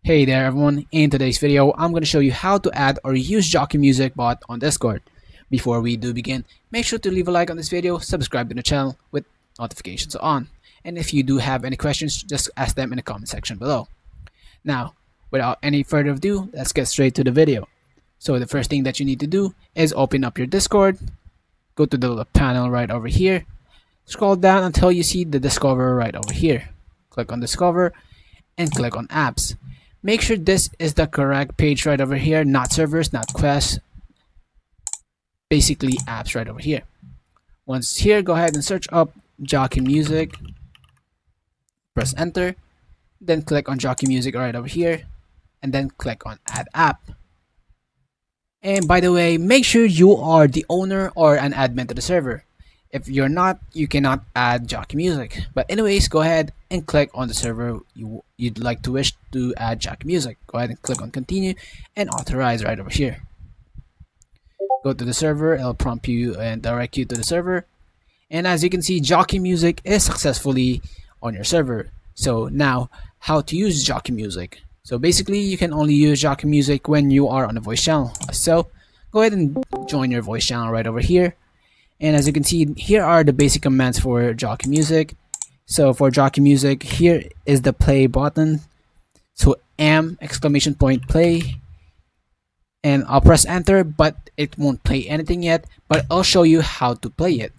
Hey there everyone, in today's video I'm going to show you how to add or use Jockie Music bot on Discord. Before we do begin, make sure to leave a like on this video, subscribe to the channel with notifications on. And if you do have any questions, just ask them in the comment section below. Now, without any further ado, let's get straight to the video. So the first thing that you need to do is open up your Discord, go to the little panel right over here, scroll down until you see the Discover right over here. Click on Discover and click on Apps. Make sure this is the correct page right over here, not servers, not quests, basically apps right over here. Once here, go ahead and search up Jockie Music, press enter, then click on Jockie Music right over here, and then click on Add App. And by the way, make sure you are the owner or an admin to the server. If you're not, you cannot add Jockie Music. But anyways, go ahead and click on the server you'd like to wish to add Jockie Music. Go ahead and click on continue and authorize right over here. Go to the server, it'll prompt you and direct you to the server. And as you can see, Jockie Music is successfully on your server. So now, how to use Jockie Music. So basically, you can only use Jockie Music when you are on a voice channel. So go ahead and join your voice channel right over here. And as you can see, here are the basic commands for Jockie Music. So for Jockie Music, here is the play button. So play. And I'll press enter, but it won't play anything yet. But I'll show you how to play it.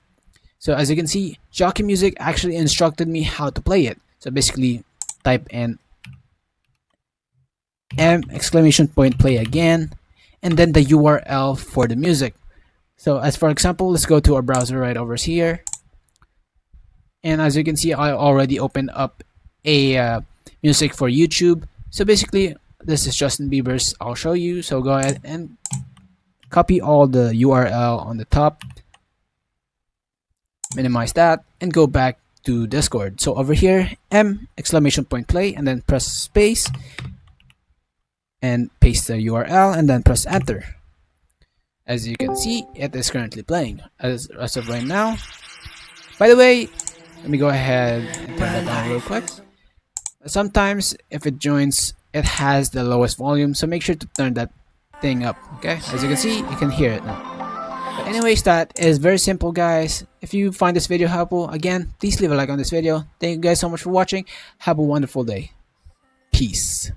So as you can see, Jockie Music actually instructed me how to play it. So basically, type in play again. And then the URL for the music. So as for example, let's go to our browser right over here. And as you can see, I already opened up a music for YouTube. So basically, this is Justin Bieber's. I'll show you. So go ahead and copy all the URL on the top. Minimize that and go back to Discord. So over here, play and then press space and paste the URL and then press enter. As you can see, it is currently playing as of right now. By the way, let me go ahead and turn that down real quick. Sometimes if it joins, it has the lowest volume, so make sure to turn that thing up. Okay, as you can see, you can hear it now. But anyways, that is very simple, guys. If you find this video helpful, again, please leave a like on this video. Thank you guys so much for watching. Have a wonderful day. Peace.